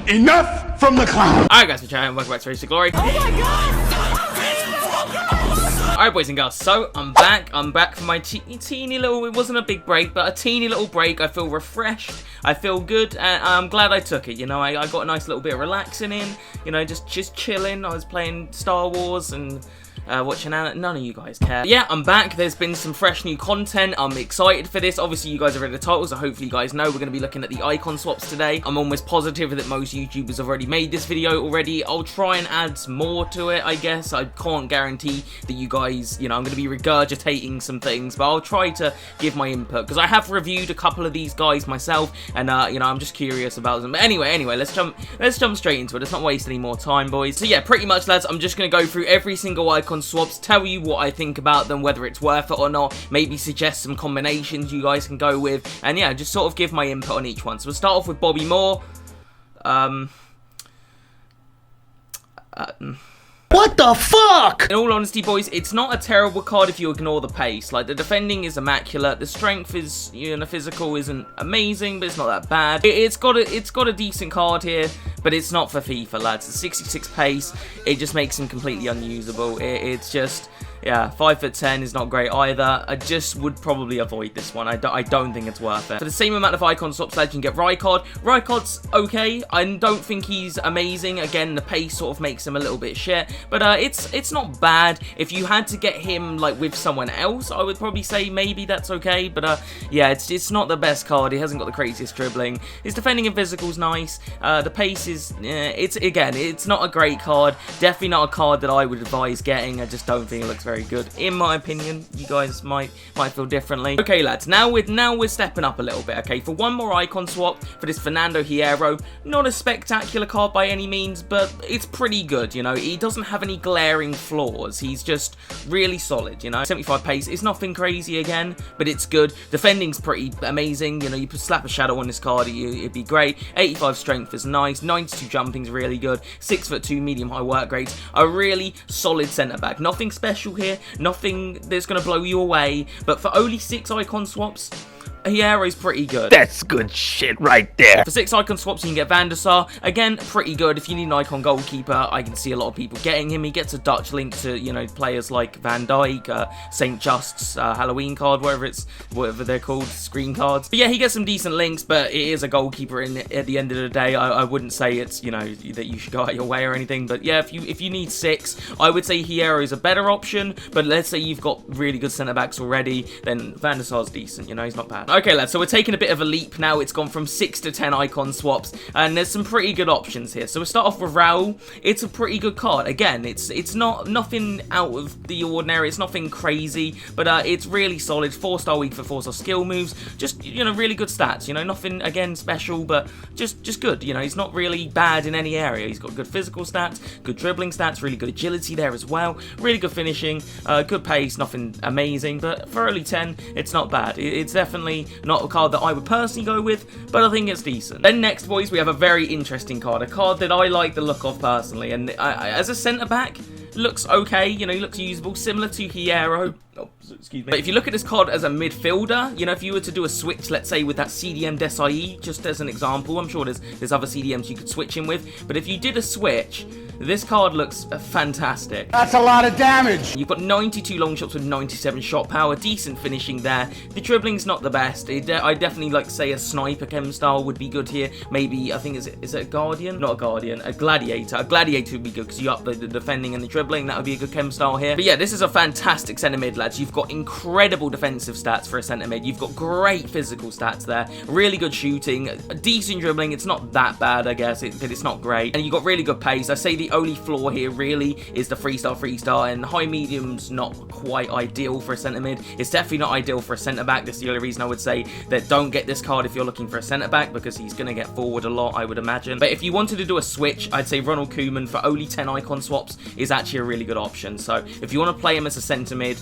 Enough from the clown! Alright guys, welcome back to Race to Glory. Oh my god! Alright boys and girls, so I'm back for my teeny little, it wasn't a big break, but a teeny little break. I feel refreshed, I feel good, and I'm glad I took it, you know. I got a nice little bit of relaxing in, you know, just chilling. I was playing Star Wars and watching none of you guys care. Yeah, I'm back. There's been some fresh new content. I'm excited for this. Obviously, you guys have read the title, so hopefully you guys know we're going to be looking at the icon swaps today. I'm almost positive that most YouTubers have already made this video already. I'll try and add more to it, I guess. I can't guarantee that you guys, you know, I'm going to be regurgitating some things, but I'll try to give my input, because I have reviewed a couple of these guys myself, and, you know, I'm just curious about them. But anyway, let's jump straight into it. Let's not waste any more time, boys. So yeah, pretty much, lads, I'm just going to go through every single icon swaps, tell you what I think about them, whether it's worth it or not, maybe suggest some combinations you guys can go with, and yeah, just sort of give my input on each one. So we'll start off with Bobby Moore. What the fuck? In all honesty, boys, it's not a terrible card if you ignore the pace. Like, the defending is immaculate, the strength is, you know, physical isn't amazing, but it's not that bad. It's got a decent card here, but it's not for FIFA, lads. The 66 pace, it just makes him completely unusable. It's just, yeah, 5'10" is not great either. I just would probably avoid this one. I don't think it's worth it. For the same amount of icon swaps, lads, you can get Rijkaard. Rijkaard's okay. I don't think he's amazing. Again, the pace sort of makes him a little bit shit, but it's not bad. If you had to get him like with someone else, I would probably say maybe that's okay. But yeah, it's not the best card. He hasn't got the craziest dribbling. His defending and physical's nice. The pace is, it's not a great card. Definitely not a card that I would advise getting. I just don't think it looks very good, in my opinion. You guys might feel differently. Okay, lads, now we're stepping up a little bit. Okay, for one more icon swap for this Fernando Hierro. Not a spectacular card by any means, but it's pretty good. You know, he doesn't have any glaring flaws. He's just really solid. You know, 75 pace is nothing crazy again, but it's good. Defending's pretty amazing. You know, you could slap a shadow on this card, it'd be great. 85 strength is nice. 92 jumping's really good. 6'2" medium high work rates. A really solid centre back. Nothing special here. Nothing that's going to blow you away, but for only 6 icon swaps, Hierro's pretty good. That's good shit right there. For 6 icon swaps, you can get Van der Sar. Again, pretty good. If you need an icon goalkeeper, I can see a lot of people getting him. He gets a Dutch link to, you know, players like Van Dijk, St. Just's Halloween card, whatever they're called, screen cards. But yeah, he gets some decent links, but it is a goalkeeper at the end of the day. I wouldn't say it's, you know, that you should go out your way or anything. But yeah, if you need 6, I would say Hierro is a better option. But let's say you've got really good centre backs already, then Van der Sar's decent. You know, he's not bad. Okay, lads, so we're taking a bit of a leap now. It's gone from 6 to 10 icon swaps, and there's some pretty good options here. So we'll start off with Raul. It's a pretty good card. Again, it's nothing out of the ordinary. It's nothing crazy, but it's really solid. 4-star weak for 4-star skill moves. Just, you know, really good stats. You know, nothing, again, special, but just good. You know, he's not really bad in any area. He's got good physical stats, good dribbling stats, really good agility there as well. Really good finishing, good pace, nothing amazing, but for early 10, it's not bad. It's definitely not a card that I would personally go with, but I think it's decent. Then next, boys, we have a very interesting card, a card that I like the look of personally, and as a centre-back, looks okay. You know, he looks usable, similar to Hierro. Oh, excuse me. But if you look at this card as a midfielder, you know, if you were to do a switch, let's say with that CDM Desai, just as an example, I'm sure there's other CDMs you could switch in with, but if you did a switch, this card looks fantastic. That's a lot of damage. You've got 92 long shots with 97 shot power, decent finishing there. The dribbling's not the best. I definitely like say a sniper chem style would be good here. Maybe, I think, is it a Guardian? Not a Guardian, a Gladiator. A Gladiator would be good because you up the defending and the dribbling. That would be a good chem style here. But yeah, this is a fantastic centre mid, lads. You've got incredible defensive stats for a centre mid. You've got great physical stats there. Really good shooting, decent dribbling. It's not that bad, I guess, but it's not great. And you've got really good pace. I say the only flaw here really is the 3-star, and high medium's not quite ideal for a centre mid. It's definitely not ideal for a centre back. That's the only reason I would say that don't get this card if you're looking for a centre back, because he's going to get forward a lot, I would imagine. But if you wanted to do a switch, I'd say Ronald Koeman for only 10 icon swaps is actually a really good option. So if you want to play him as a centre mid,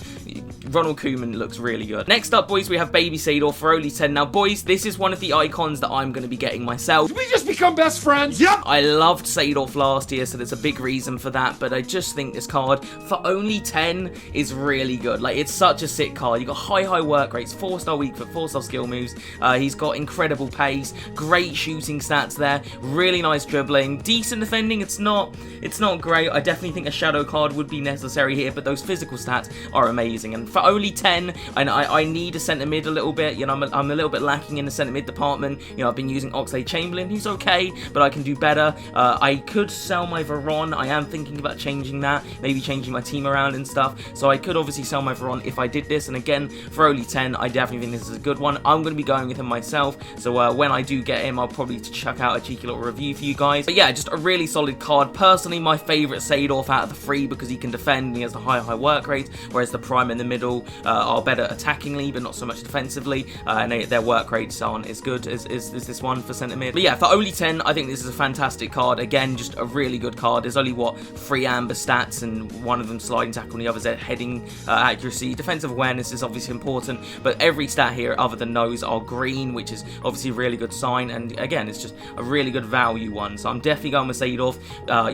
Ronald Koeman looks really good. Next up, boys, we have Baby Sador for only 10. Now, boys, this is one of the icons that I'm going to be getting myself. Did we just become become best friends? Yep. I loved Seedorf last year, so there's a big reason for that, but I just think this card, for only 10, is really good. Like, it's such a sick card. You got high work rates, 4-star weak foot, 4-star skill moves. He's got incredible pace, great shooting stats there, really nice dribbling, decent defending. It's not great. I definitely think a shadow card would be necessary here, but those physical stats are amazing. And for only 10, I need a centre mid a little bit. You know, I'm a little bit lacking in the centre mid department. You know, I've been using Oxlade-Chamberlain. He's okay, but I can do better. I could sell my Veron. I am thinking about changing that, maybe changing my team around and stuff. So I could obviously sell my Veron if I did this. And again, for only 10, I definitely think this is a good one. I'm going to be going with him myself. So when I do get him, I'll probably chuck out a cheeky little review for you guys. But yeah, just a really solid card. Personally, my favourite Seedorf out of the three because he can defend and he has the high work rate, whereas the Prime in the middle are better attackingly, but not so much defensively. And their work rates aren't as good as this one for centre mid. But yeah, for only 10, I think this is a fantastic card. Again, just a really good card. There's only, what, 3 amber stats, and one of them sliding tackle and the other's heading accuracy. Defensive awareness is obviously important, but every stat here other than those are green, which is obviously a really good sign. And again, it's just a really good value one. So I'm definitely going with Seedorf.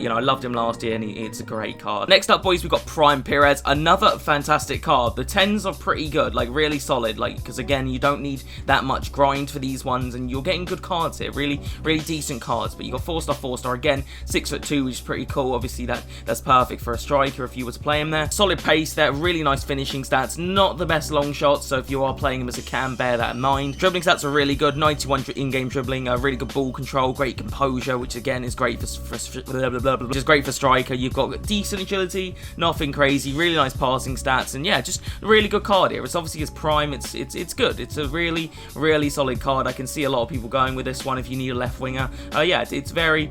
You know, I loved him last year, and it's a great card. Next up, boys, we've got Prime Pires. Another fantastic card. The 10s are pretty good, like really solid, like, because again, you don't need that much grind for these ones, and you're getting good cards here, really decent cards. But you got 4-star again, 6'2", which is pretty cool. Obviously that's perfect for a striker if you were to play him there. Solid pace there, really nice finishing stats, not the best long shots, so if you are playing him as a cam, bear that in mind. Dribbling stats are really good, 91 in-game dribbling, really good ball control, great composure, which again is great which is great for striker. You've got decent agility, nothing crazy, really nice passing stats, and yeah, just a really good card here. It's obviously his Prime, it's good. It's a really solid card. I can see a lot of people going with this one if you need a left winger. Yeah, it's very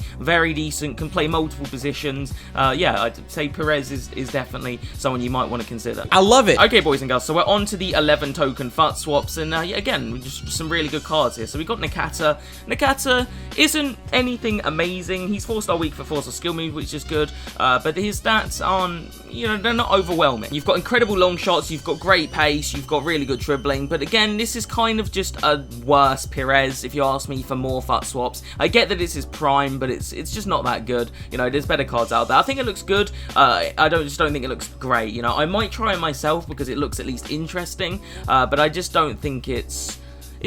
decent, can play multiple positions. Yeah, I'd say Pires is definitely someone you might want to consider. I love it. Okay, boys and girls, so we're on to the 11 token FUT swaps, and yeah, again, just some really good cards here. So we got Nakata. Nakata isn't anything amazing. He's 4-star weak for 4-star skill move, which is good, but his stats aren't, you know, they're not overwhelming. You've got incredible long shots, you've got great pace, you've got really good dribbling, but again, this is kind of just a worse Pires, if you ask me, for more FUT swaps. I get that this is Prime, but it's just not that good. You know, there's better cards out there. I think it looks good. I just don't think it looks great. You know, I might try it myself because it looks at least interesting, but I just don't think it's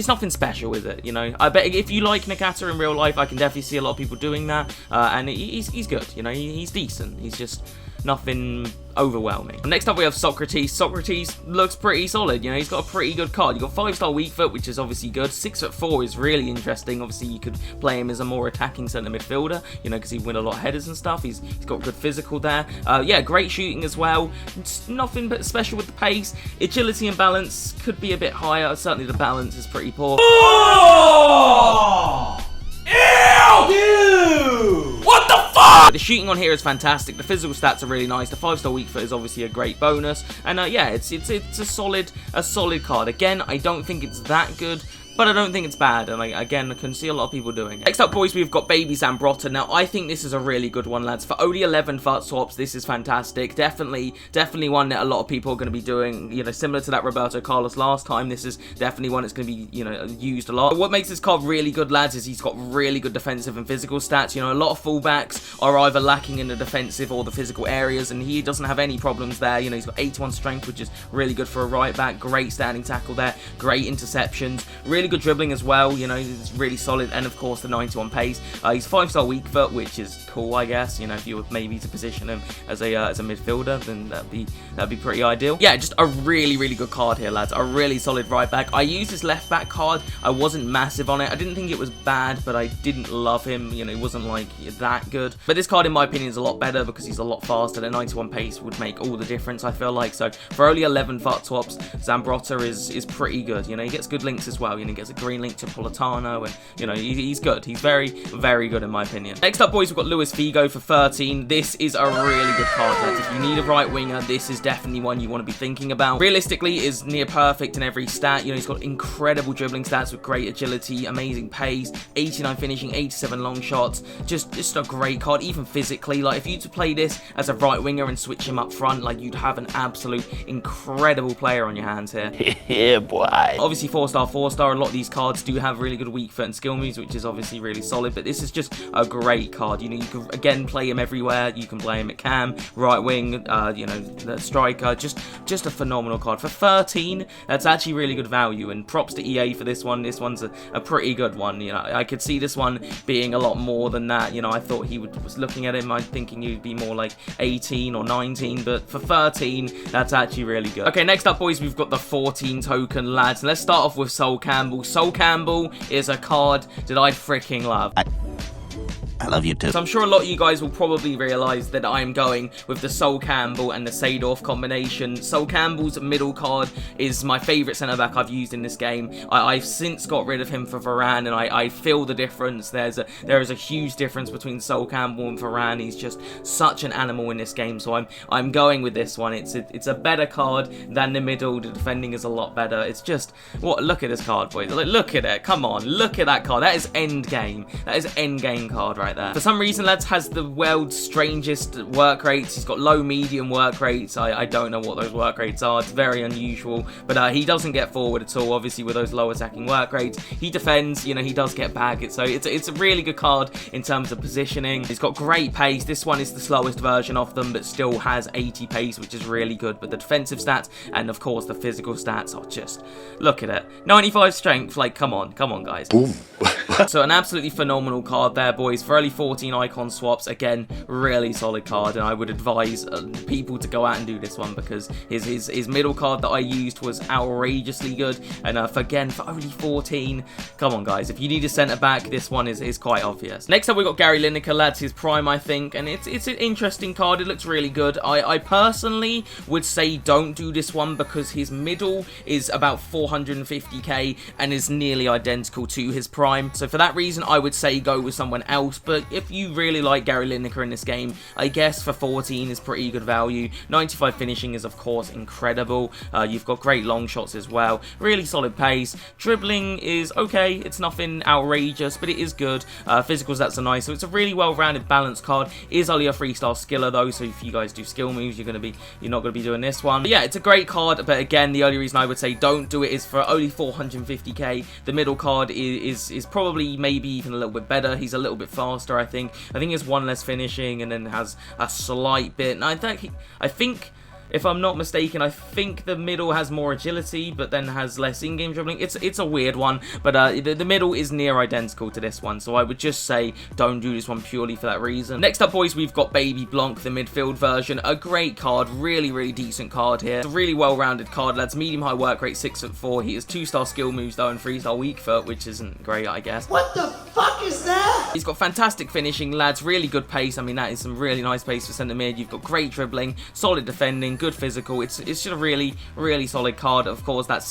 nothing special with it, you know. I bet if you like Nakata in real life, I can definitely see a lot of people doing that, and he's good, you know, he's decent. He's just nothing overwhelming. Next up, we have Socrates. Socrates looks pretty solid, you know, he's got a pretty good card. You got 5-star weak foot, which is obviously good. 6'4" is really interesting. Obviously, you could play him as a more attacking centre midfielder, you know, because he'd win a lot of headers and stuff. He's got good physical there. Yeah, great shooting as well. It's nothing but special with the pace. Agility and balance could be a bit higher. Certainly the balance is pretty poor. Oh! Ew! What the fuck? The shooting on here is fantastic. The physical stats are really nice. The 5-star weak foot is obviously a great bonus. And yeah, it's a solid card. Again, I don't think it's that good, but I don't think it's bad, and again, I can see a lot of people doing it. Next up, boys, we've got Baby Zambrotta. Now, I think this is a really good one, lads. For only 11 FUT swaps, this is fantastic. Definitely one that a lot of people are going to be doing, you know, similar to that Roberto Carlos last time. This is definitely one that's going to be, you know, used a lot. But what makes this card really good, lads, is he's got really good defensive and physical stats. You know, a lot of fullbacks are either lacking in the defensive or the physical areas, and he doesn't have any problems there. You know, he's got 81 strength, which is really good for a right back. Great standing tackle there. Great interceptions. Really good dribbling as well, you know, he's really solid, and of course the 91 pace. He's 5-star weak foot, which is cool, I guess. You know, if you were maybe to position him as a midfielder, then that'd be pretty ideal. Yeah, just a really good card here, lads. A really solid right back. I used his left back card. I wasn't massive on it. I didn't think it was bad, but I didn't love him. You know, he wasn't like that good. But this card, in my opinion, is a lot better because he's a lot faster. The 91 pace would make all the difference, I feel like. So for only 11 FUT swaps, Zambrotta is pretty good. You know, he gets good links as well. You know, he gets a green link to Politano, and you know, he's good. He's very good in my opinion. Next up, boys, we've got Luis Figo for 13. This is a really good card, lads. If you need a right winger, this is definitely one you want to be thinking about. Realistically, is near perfect in every stat. You know, he's got incredible dribbling stats with great agility, amazing pace, 89 finishing, 87 long shots. Just a great card, even physically. Like, if you to play this as a right winger and switch him up front, like, you'd have an absolute incredible player on your hands here. Yeah, boy. Obviously, 4-star, a lot of these cards do have really good weak foot and skill moves, which is obviously really solid, but this is just a great card. You know, you can, again, play him everywhere. You can play him at cam, right wing, you know, the striker, just a phenomenal card. For 13, that's actually really good value, and props to EA for this one. This one's a pretty good one. You know, I could see this one being a lot more than that. You know, I thought was looking at him, I'm thinking he'd be more like 18 or 19, but for 13, that's actually really good. Okay, next up, boys, we've got the 14 token lads. Let's start off with Sol Campbell. Sol Campbell is a card that I freaking love. I love you too. So I'm sure a lot of you guys will probably realise that I'm going with the Sol Campbell and the Seedorf combination. Sol Campbell's middle card is my favourite centre-back I've used in this game. I've since got rid of him for Varane, and I feel the difference. There is a huge difference between Sol Campbell and Varane. He's just such an animal in this game, so I'm going with this one. It's a better card than the middle. The defending is a lot better. It's just, look at this card, boys. Look at it. Come on, look at that card. That is end game. That is end game card right there. For some reason, lads has the world's strangest work rates. He's got low, medium work rates. I don't know what those work rates are. It's very unusual, but he doesn't get forward at all, obviously, with those low attacking work rates. He defends, you know, he does get bagged, so it's a really good card in terms of positioning. He's got great pace. This one is the slowest version of them, but still has 80 pace, which is really good. But the defensive stats and, of course, the physical stats are just, look at it. 95 strength, like, come on, guys. Boom. So an absolutely phenomenal card there, boys. For only 14 icon swaps, again, really solid card, and I would advise people to go out and do this one, because his middle card that I used was outrageously good, and for only 14, come on, guys. If you need a centre-back, this one is quite obvious. Next up, we've got Gary Lineker, lads, his prime, I think, and it's an interesting card. It looks really good. I personally would say don't do this one, because his middle is about 450k and is nearly identical to his prime, so for that reason, I would say go with someone else. But if you really like Gary Lineker in this game, I guess for 14 is pretty good value. 95 finishing is, of course, incredible. You've got great long shots as well. Really solid pace. Dribbling is okay. It's nothing outrageous, but it is good. Physical stats are nice, so it's a really well-rounded, balanced card. It is only a 3-star skiller, though, so if you guys do skill moves, you're not going to be doing this one. But yeah, it's a great card, but again, the only reason I would say don't do it is for only 450k. The middle card is probably maybe even a little bit better. He's a little bit faster, I think. I think he has one less finishing and then has a slight bit. And I think, if I'm not mistaken, I think the middle has more agility, but then has less in-game dribbling. It's a weird one, but the middle is near identical to this one, so I would just say don't do this one purely for that reason. Next up, boys, we've got Baby Blanc, the midfield version. A great card, really decent card here. It's a really well-rounded card, lads. Medium-high work rate, 6'4". He has 2-star skill moves, though, and 3-star weak foot, which isn't great, I guess. What the fuck is that? He's got fantastic finishing, lads. Really good pace. I mean, that is some really nice pace for centre mid. You've got great dribbling, solid defending, good physical. It's just a really solid card. Of course, that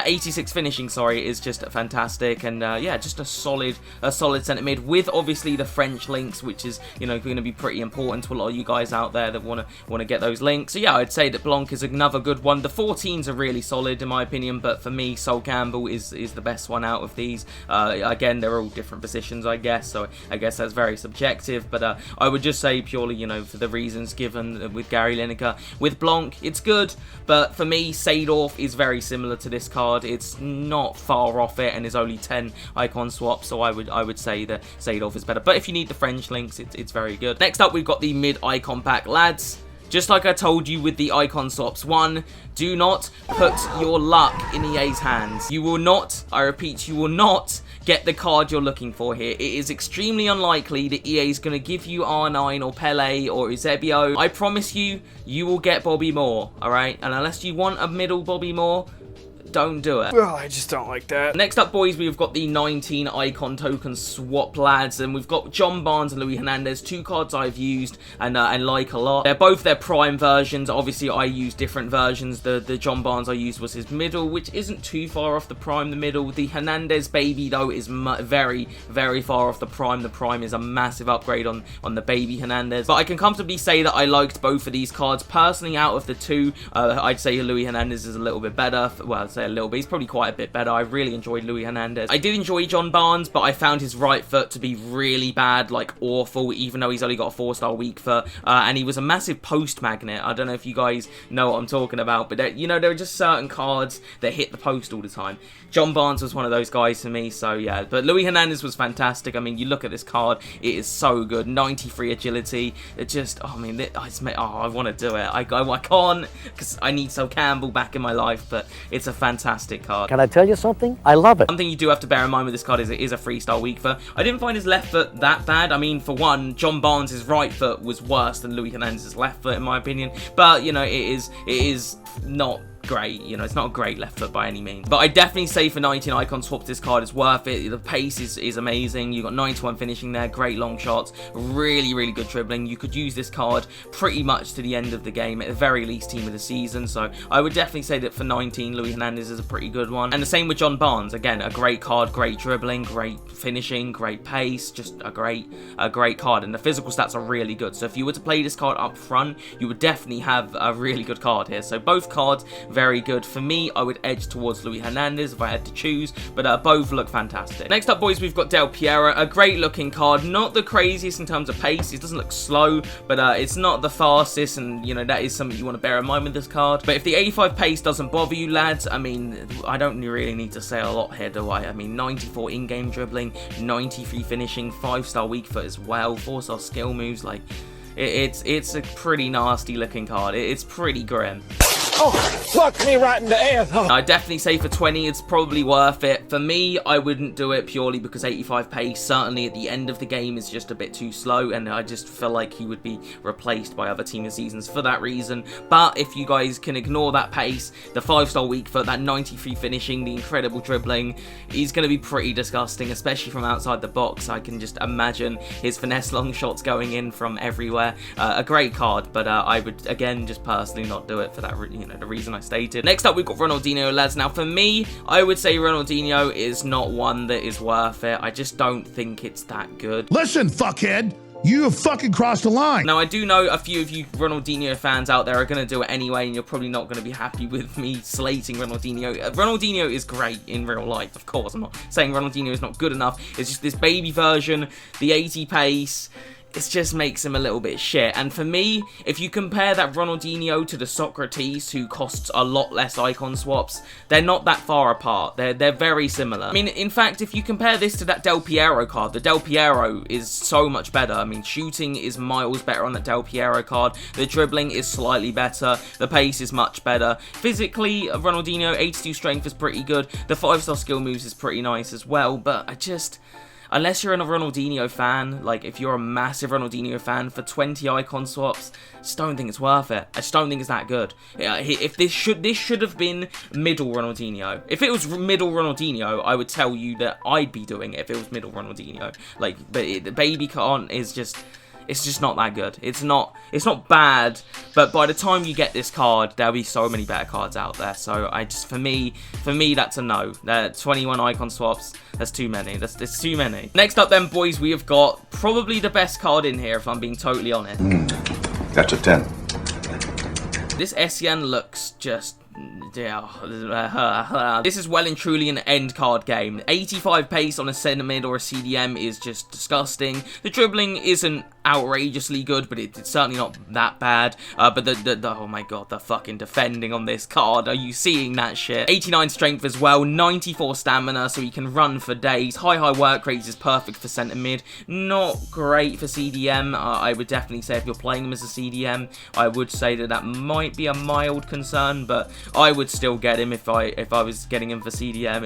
86 finishing, sorry, is just fantastic. And yeah, just a solid centre mid with obviously the French links, which is, you know, going to be pretty important to a lot of you guys out there that want to get those links. So yeah, I'd say that Blanc is another good one. The 14s are really solid in my opinion, but for me, Sol Campbell is the best one out of these. Again, they're all different positions, I guess, so I guess that's very subjective, but I would just say purely, you know, for the reasons given with Gary Lineker. With Blanc, it's good, but for me, Seedorf is very similar to this card. It's not far off it, and is only 10 icon swaps, so I would say that Seedorf is better. But if you need the French links, it's very good. Next up, we've got the mid icon pack, lads. Just like I told you with the icon swaps, 1, do not put your luck in EA's hands. You will not, I repeat, you will not get the card you're looking for here. It is extremely unlikely that EA is going to give you R9 or Pele or Eusebio. I promise you, you will get Bobby Moore, alright? And unless you want a middle Bobby Moore, don't do it. Oh, I just don't like that. Next up, boys, we've got the 19 icon token swap, lads, and we've got John Barnes and Luis Hernandez, 2 cards I've used and like a lot. They're both their prime versions. Obviously, I use different versions. The John Barnes I used was his middle, which isn't too far off the prime. The middle, the Hernandez baby though is very far off the prime. The prime is a massive upgrade on the baby Hernandez. But I can comfortably say that I liked both of these cards personally. Out of the two, I'd say Luis Hernandez is a little bit better. Well, I'd say say a little bit. He's probably quite a bit better. I really enjoyed Luis Hernandez. I did enjoy John Barnes, but I found his right foot to be really bad, like awful, even though he's only got a 4-star weak foot. And he was a massive post magnet. I don't know if you guys know what I'm talking about, but you know, there are just certain cards that hit the post all the time. John Barnes was one of those guys for me, so yeah. But Luis Hernandez was fantastic. I mean, you look at this card, it is so good. 93 agility. It just, oh, I mean, I want to do it. I can't, because I need Sol Campbell back in my life, but it's a fantastic card. Can I tell you something? I love it. One thing you do have to bear in mind with this card is it is a 3-star weak foot. I didn't find his left foot that bad. I mean, for one, John Barnes' right foot was worse than Luis Hernandez' left foot, in my opinion. But, you know, it is not great, you know, it's not a great left foot by any means. But I definitely say for 19 icon swaps, this card is worth it. The pace is amazing. You got 91 finishing there, great long shots, really, really good dribbling. You could use this card pretty much to the end of the game, at the very least team of the season. So I would definitely say that for 19, Luis Hernandez is a pretty good one. And the same with John Barnes. Again, a great card, great dribbling, great finishing, great pace, just a great card. And the physical stats are really good. So if you were to play this card up front, you would definitely have a really good card here. So both cards, very good. For me, I would edge towards Luis Hernandez if I had to choose, but both look fantastic. Next up, boys, we've got Del Piero, a great looking card, not the craziest in terms of pace. It doesn't look slow, but it's not the fastest, and you know, that is something you want to bear in mind with this card. But if the 85 pace doesn't bother you, lads, I mean, I don't really need to say a lot here, do I? I mean, 94 in-game dribbling, 93 finishing, 5-star weak foot as well, 4-star skill moves, like, it's a pretty nasty looking card. It's pretty grim. Oh, fuck me right in the ass. Oh. I'd definitely say for 20, it's probably worth it. For me, I wouldn't do it purely because 85 pace, certainly at the end of the game, is just a bit too slow, and I just feel like he would be replaced by other team of seasons for that reason. But if you guys can ignore that pace, the 5-star weak foot, that 93 finishing, the incredible dribbling, he's going to be pretty disgusting, especially from outside the box. I can just imagine his finesse long shots going in from everywhere. A great card, but I would, again, just personally not do it for that, you know, the reason I stated. Next up, we've got Ronaldinho, lads. Now, for me, I would say Ronaldinho is not one that is worth it. I just don't think it's that good. Listen, fuckhead. You have fucking crossed the line. Now, I do know a few of you Ronaldinho fans out there are going to do it anyway, and you're probably not going to be happy with me slating Ronaldinho. Ronaldinho is great in real life, of course. I'm not saying Ronaldinho is not good enough. It's just this baby version, the 80 pace, it just makes him a little bit shit. And for me, if you compare that Ronaldinho to the Socrates, who costs a lot less icon swaps, they're not that far apart. They're very similar. I mean, in fact, if you compare this to that Del Piero card, the Del Piero is so much better. I mean, shooting is miles better on that Del Piero card. The dribbling is slightly better. The pace is much better. Physically, Ronaldinho, 82 strength is pretty good. The 5-star skill moves is pretty nice as well, but unless you're a Ronaldinho fan, like if you're a massive Ronaldinho fan, for 20 icon swaps, I just don't think it's worth it. I just don't think it's that good. If this should have been middle Ronaldinho. If it was middle Ronaldinho, I would tell you that I'd be doing it if it was middle Ronaldinho. Like, but the baby card is just, it's just not that good. It's not bad, but by the time you get this card, there'll be so many better cards out there. So for me, that's a no. 21 icon swaps, that's too many. That's too many. Next up then, boys, we have got probably the best card in here, if I'm being totally honest. That's a 10. This Essien looks just... This is well and truly an end card game. 85 pace on a centre mid or a CDM is just disgusting. The dribbling isn't outrageously good, but it's certainly not that bad. But oh my god, the fucking defending on this card. Are you seeing that shit? 89 strength as well, 94 stamina, so he can run for days. High work rates is perfect for centre mid. Not great for CDM. I would definitely say if you're playing him as a CDM, I would say that might be a mild concern, but I would still get him if I was getting him for CDM.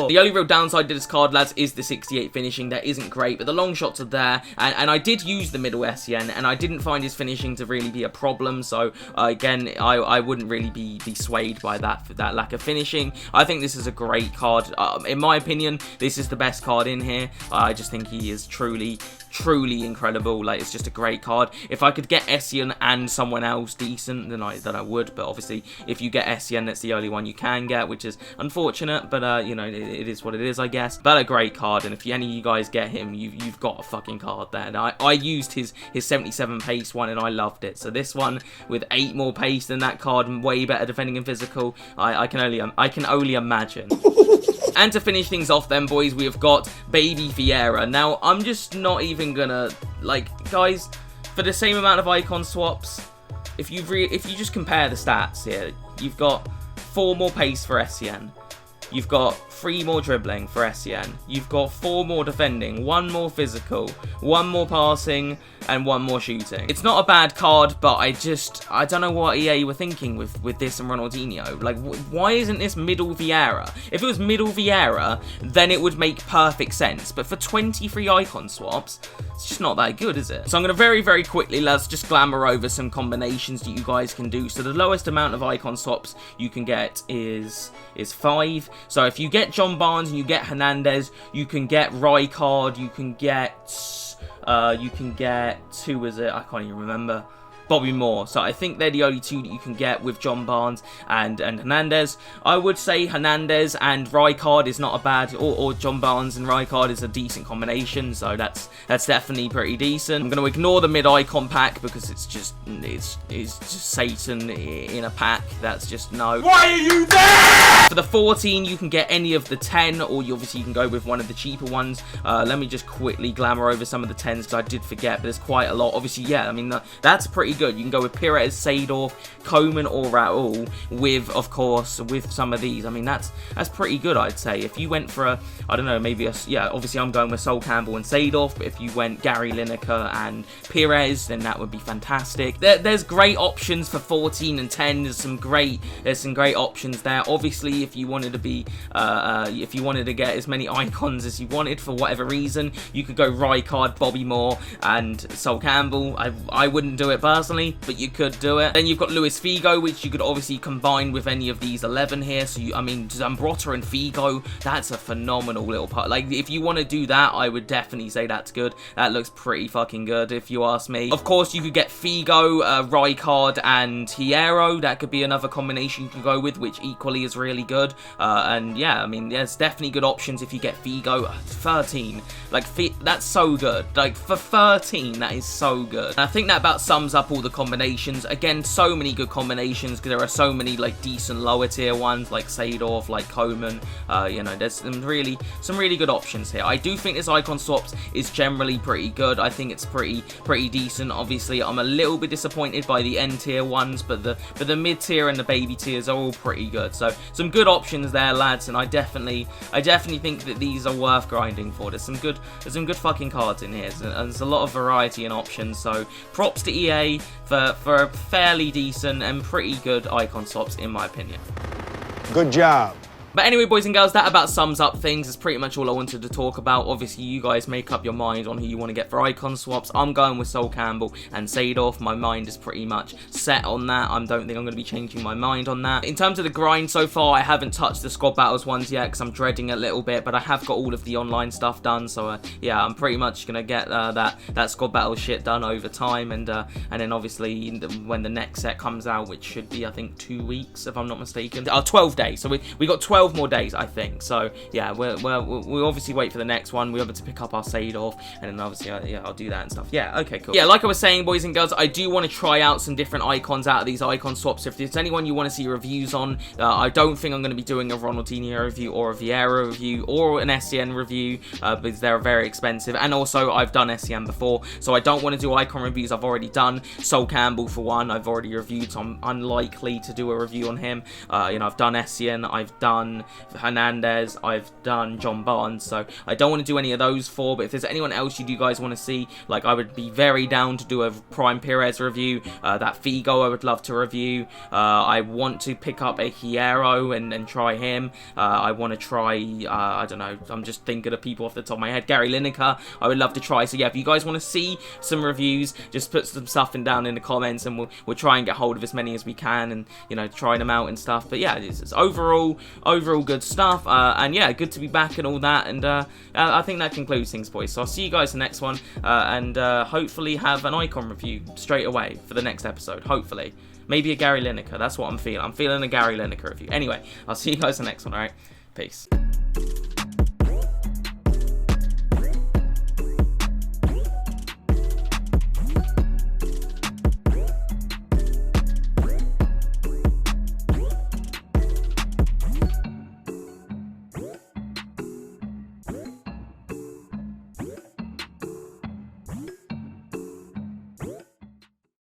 The only real downside to this card, lads, is the 68 finishing. That isn't great, but the long shots are there, and I did use the middle Essien, and I didn't find his finishing to really be a problem. So again, I wouldn't really be swayed by that lack of finishing. I think this is a great card. In my opinion, this is the best card in here. I just think he is truly incredible. Like, it's just a great card. If I could get Essien and someone else decent, then I would. But obviously, if you get SCN, that's the only one you can get, which is unfortunate. But you know, it is what it is, I guess. But a great card, and if any of you guys get him, you've got a fucking card there. And I used his 77 pace one, and I loved it. So this one with 8 more pace than that card, and way better defending and physical, I can only imagine. And to finish things off then, boys, we have got Baby Vieira. Now, I'm just not even gonna, like, guys, for the same amount of icon swaps, if you just compare the stats here, you've got 4 more pace for SCN. You've got 3 more dribbling for SCN. You've got 4 more defending, 1 more physical, 1 more passing, and 1 more shooting. It's not a bad card, but I don't know what EA were thinking with this and Ronaldinho. Like, why isn't this middle Vieira? If it was middle Vieira, then it would make perfect sense. But for 23 icon swaps, it's just not that good, is it? So I'm going to very, very quickly, let's just glamour over some combinations that you guys can do. So the lowest amount of icon swaps you can get is 5. So if you get John Barnes and you get Hernandez, you can get Rijkaard, you can get, who was it? I can't even remember. Bobby Moore. So I think they're the only 2 that you can get with John Barnes and Hernandez. I would say Hernandez and Rijkaard is not a bad, or John Barnes and Rijkaard is a decent combination. So that's definitely pretty decent. I'm going to ignore the mid-icon pack because it's just Satan in a pack. That's just no. Why are you there? For the 14, you can get any of the 10, or obviously you can go with one of the cheaper ones. Let me just quickly glamour over some of the 10s because I did forget, but there's quite a lot. Obviously, yeah, I mean, that's pretty good. You can go with Pires, Seedorf, Koeman, or Raul with, of course, with some of these. I mean, that's pretty good, I'd say. If you went for I don't know, maybe obviously I'm going with Sol Campbell and Seedorf, but if you went Gary Lineker and Pires, then that would be fantastic. There's great options for 14 and 10. There's some great options there. Obviously, if you wanted to be, if you wanted to get as many icons as you wanted for whatever reason, you could go Rijkaard, Bobby Moore, and Sol Campbell. I wouldn't do it personally, but you could do it. Then you've got Luis Figo, which you could obviously combine with any of these 11 here. So I mean, Zambrotta and Figo, that's a phenomenal little part. Like, if you want to do that, I would definitely say that's good. That looks pretty fucking good, if you ask me. Of course, you could get Figo, Rijkaard, and Hierro. That could be another combination you could go with, which equally is really good. And yeah, I mean, there's definitely good options if you get Figo. 13, like, that's so good. Like, for 13, that is so good. And I think that about sums up all the combinations. Again, so many good combinations because there are so many like decent lower tier ones like Seedorf, like Koeman. You know, there's some really good options here. I do think this icon swaps is generally pretty good. I think it's pretty decent. Obviously, I'm a little bit disappointed by the end tier ones, but the mid tier and the baby tiers are all pretty good. So some good options there, lads, and I definitely think that these are worth grinding for. There's some good fucking cards in here, and there's a lot of variety and options. So props to EA for fairly decent and pretty good icon swaps, in my opinion. Good job. But anyway, boys and girls, that about sums up things. That's pretty much all I wanted to talk about. Obviously, you guys make up your mind on who you want to get for icon swaps. I'm going with Sol Campbell and Seedorf. My mind is pretty much set on that. I don't think I'm going to be changing my mind on that. In terms of the grind so far, I haven't touched the squad battles ones yet because I'm dreading it a little bit, but I have got all of the online stuff done. So yeah, I'm pretty much going to get that squad battle shit done over time, and then obviously when the next set comes out, which should be I think 2 weeks if I'm not mistaken. 12 days. So we got 12 more days, I think. So yeah, we'll obviously wait for the next one. We're able to pick up our Seedorf, and then obviously yeah, I'll do that and stuff. Yeah, okay, cool. Yeah, like I was saying, boys and girls, I do want to try out some different icons out of these icon swaps. If there's anyone you want to see reviews on, I don't think I'm going to be doing a Ronaldinho review or a Vieira review or an SCN review because they're very expensive, and also I've done SCN before, so I don't want to do icon reviews. I've already done Sol Campbell for one. I've already reviewed, so I'm unlikely to do a review on him. You know, I've done SCN, I've done Hernandez, I've done John Barnes, so I don't want to do any of those four. But if there's anyone else you guys want to see, like, I would be very down to do a Prime Pires review. That Figo I would love to review. I want to pick up a Hierro and try him. I want to try, I don't know, I'm just thinking of people off the top of my head. Gary Lineker, I would love to try. So yeah, if you guys want to see some reviews, just put some stuff down in the comments, and we'll try and get hold of as many as we can, and you know, try them out and stuff. But yeah, it's overall overall good stuff, and yeah, good to be back and all that, and I think that concludes things, boys. So I'll see you guys in the next one, and hopefully have an icon review straight away for the next episode, hopefully. Maybe a Gary Lineker, that's what I'm feeling. I'm feeling a Gary Lineker review. Anyway, I'll see you guys in the next one, alright? Peace.